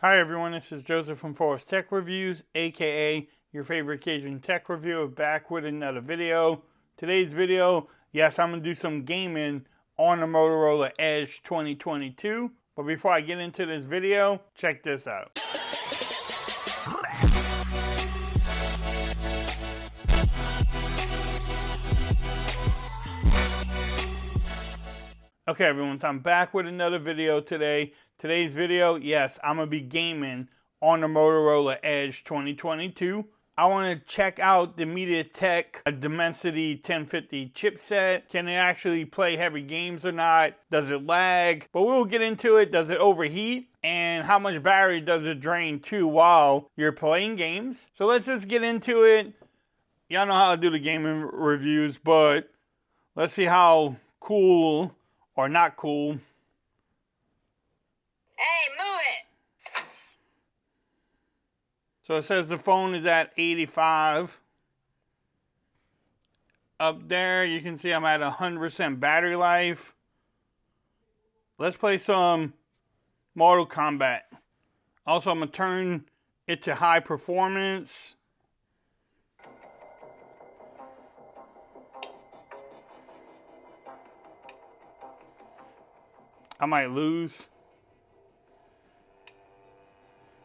Hi everyone, this is Joseph from Forest Tech Reviews, aka your favorite Cajun tech reviewer, back with another video. Today's video, yes, I'm going to do some gaming on the Motorola Edge 2022. But before I get into this video, check this out. Okay everyone, so I'm back with another video today. Today's video, yes, I'm going to be gaming on the Motorola Edge 2022. I want to check out the Mediatek Dimensity 1050 chipset. Can it actually play heavy games or not? Does it lag? But we'll get into it. Does it overheat? And how much battery does it drain too while you're playing games? So let's just get into it. Y'all know how I do the gaming reviews, but let's see how cool or not cool. Hey, move it! So it says the phone is at 85. Up there, you can see I'm at 100% battery life. Let's play some Mortal Kombat. Also, I'm going to turn it to high performance. I might lose.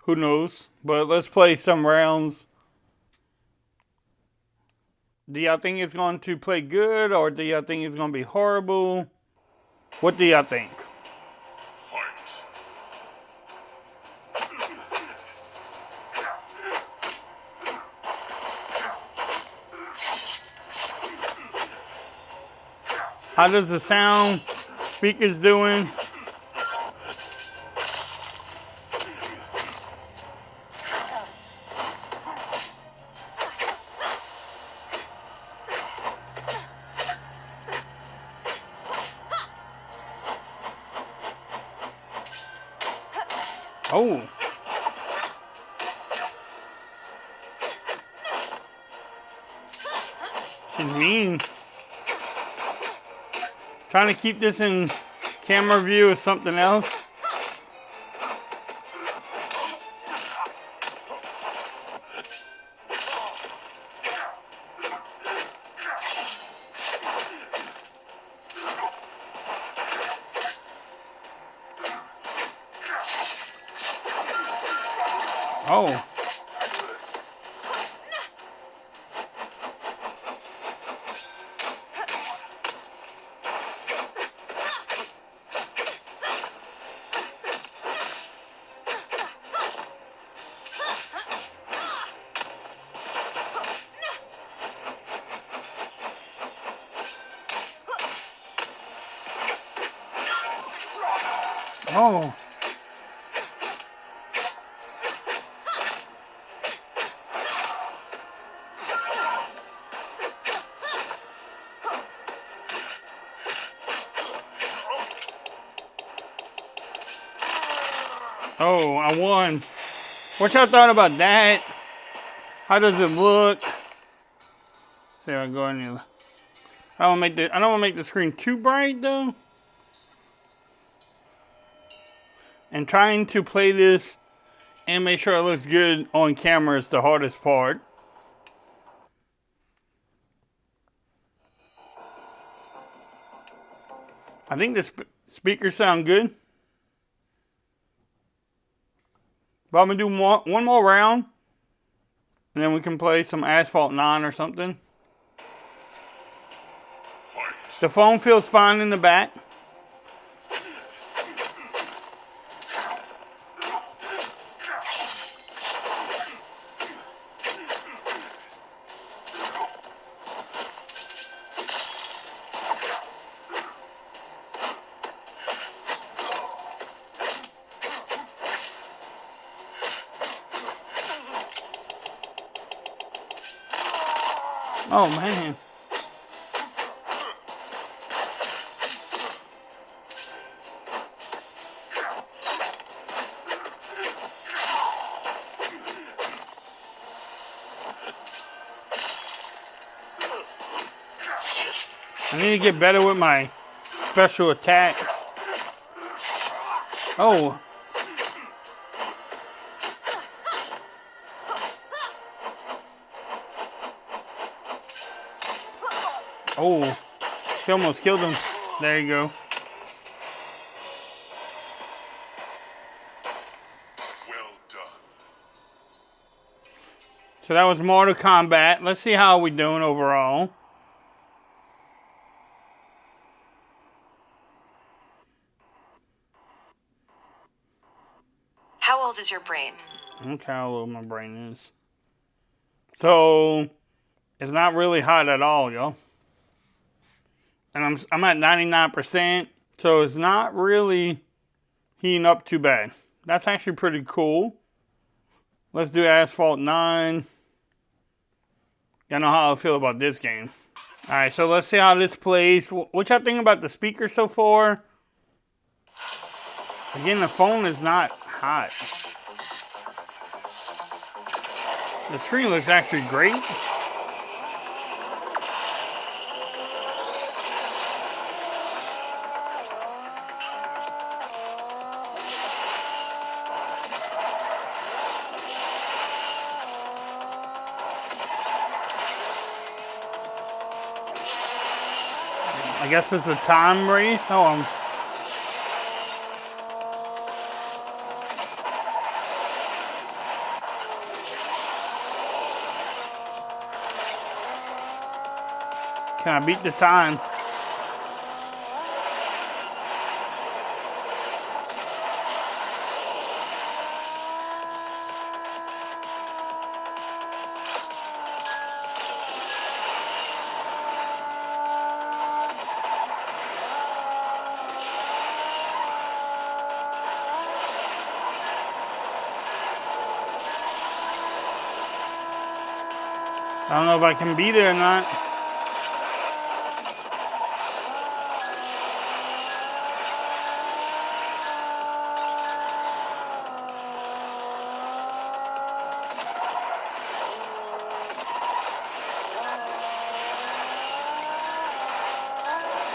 Who knows? But let's play some rounds. Do y'all think it's going to play good, or do y'all think it's going to be horrible? What do y'all think? Fight. How does the sound? Speakers doing? Oh. She's mean. Trying to keep this in camera view is something else. Oh. Oh. Oh, I won. What y'all thought about that? How does it look? See if I go in here. I don't want to make the screen too bright though. And trying to play this and make sure it looks good on camera is the hardest part. I think the speakers sound good. But I'm going to do one more round. And then we can play some Asphalt 9 or something. Fight. The phone feels fine in the back. Oh man. I need to get better with my special attacks. Oh. Oh, she almost killed him. There you go. Well done. So that was Mortal Kombat. Let's see how we doing overall. How old is your brain? Look how old my brain is. So it's not really hot at all, y'all. And I'm at 99%, so it's not really heating up too bad. That's actually pretty cool. Let's do Asphalt 9. Y'all know how I feel about this game. Alright, so let's see how this plays. What y'all think about the speaker so far? Again, the phone is not hot. The screen looks actually great. I guess it's a time race. Oh, can I beat the time? I don't know if I can beat it or not.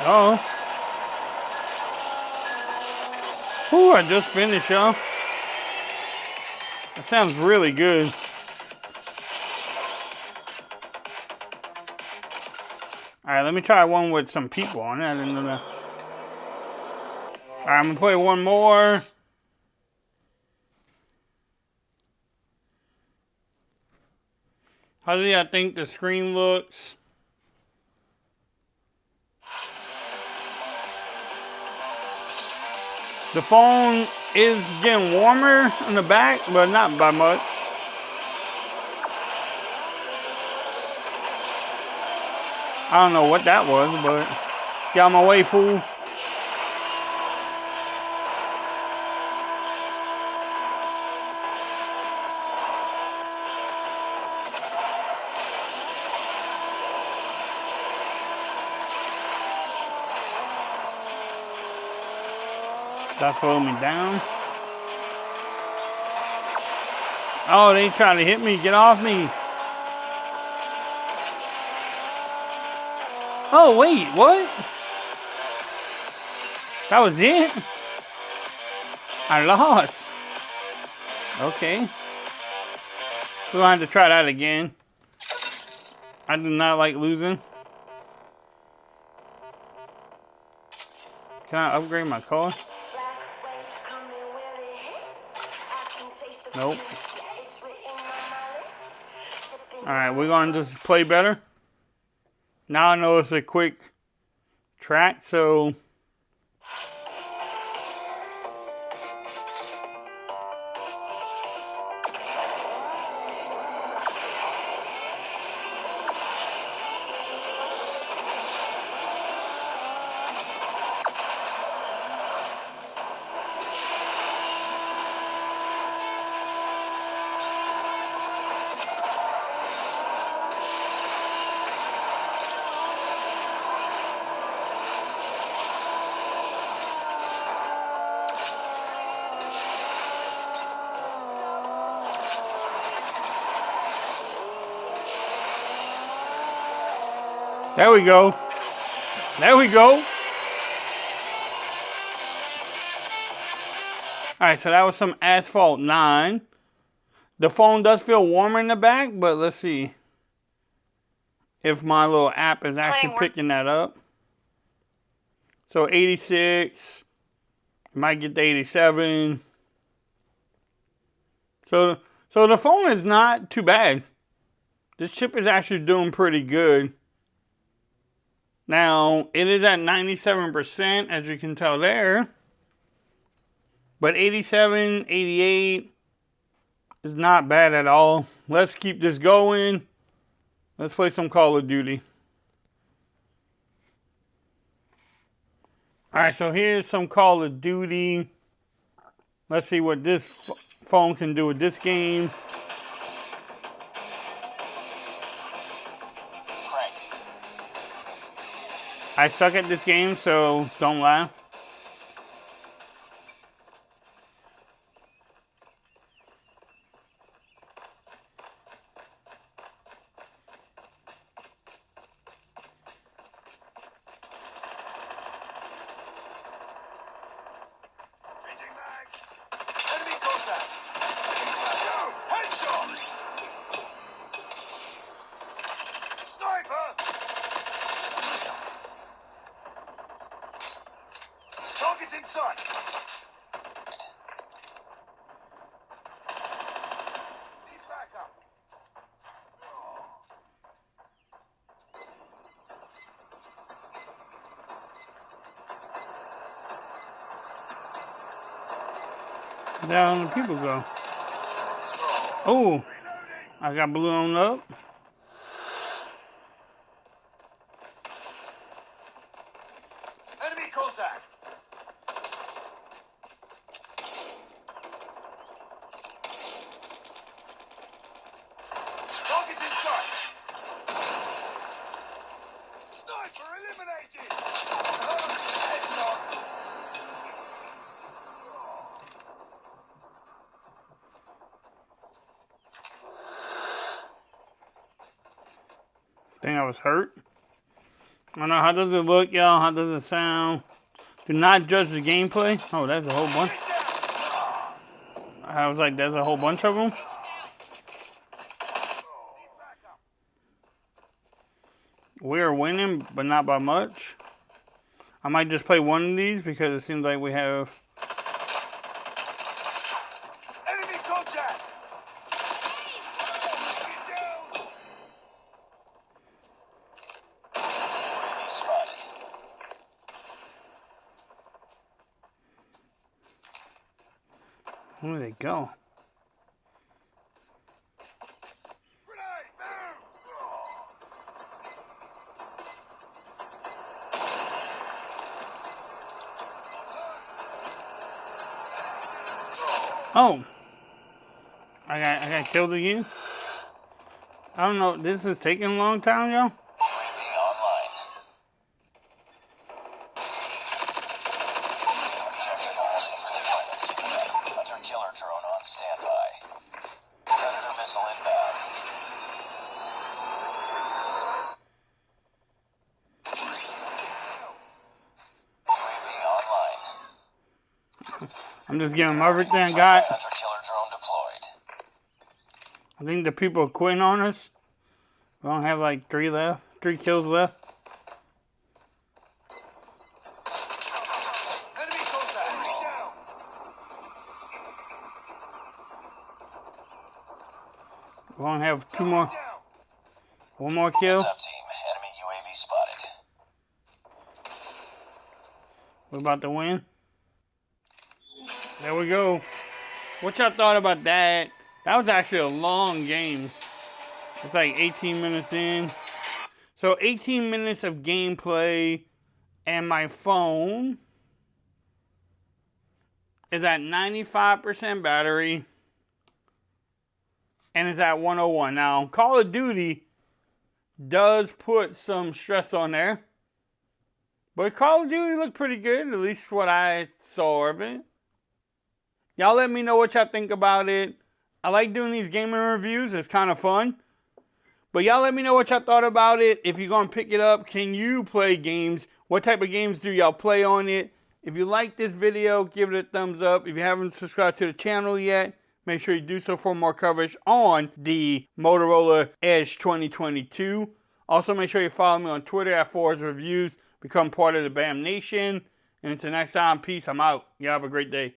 Oh. Ooh, I just finished, y'all. That sounds really good. Alright, let me try one with some people on it. I didn't know that. Alright, I'm gonna play one more. How do y'all think the screen looks? The phone is getting warmer on the back, but not by much. I don't know what that was, but get out my way, fools. That slowed me down. Oh, they trying to hit me. Get off me. Oh, wait. What? That was it? I lost. Okay. We're going to have to try that again. I do not like losing. Can I upgrade my car? Nope. Alright, we're going to just play better. Now I know it's a quick track, so... There we go. There we go. Alright, so that was some Asphalt 9. The phone does feel warmer in the back, but let's see. if my little app is actually picking that up. So 86, might get to 87. So the phone is not too bad. This chip is actually doing pretty good. Now, it is at 97%, as you can tell there. But 87, 88 is not bad at all. Let's keep this going. Let's play some Call of Duty. Alright, so here's some Call of Duty. Let's see what this phone can do with this game. I suck at this game, so don't laugh. Target's inside. Need backup. Down the people go. Oh, I got blown up. Enemy contact. Target's in sight. Sniper eliminated. Headshot. Think I was hurt. I don't know, how does it look, y'all? How does it sound? Do not judge the gameplay. Oh, that's a whole bunch. I was like, there's a whole bunch of them. We're winning, but not by much. I might just play one of these because it seems like we have... Enemy contact. Where did they go? Oh, I got killed again. I don't know. This is taking a long time, y'all. Killer drone on standby. Predator missile inbound. UAV online. I'm just giving them everything I got. Killer drone deployed. I think the people are quitting on us. We don't have like 3 left, 3 kills left. Enemy contact. Enemy down. We only have 2 more. 1 more kill. Heads up, team. Enemy UAV spotted. We're about to win. There we go. What y'all thought about that? That was actually a long game. It's like 18 minutes in. So 18 minutes of gameplay, and my phone is at 95% battery and is at 101. Now, Call of Duty does put some stress on there, but Call of Duty looked pretty good, at least what I saw of it. Y'all let me know what y'all think about it. I like doing these gaming reviews. It's kind of fun. But y'all let me know what y'all thought about it. If you're going to pick it up, can you play games? What type of games do y'all play on it? If you like this video, give it a thumbs up. If you haven't subscribed to the channel yet, make sure you do so for more coverage on the Motorola Edge 2022. Also, make sure you follow me on Twitter at Forza Reviews. Become part of the BAM Nation. And until next time, peace. I'm out. You have a great day.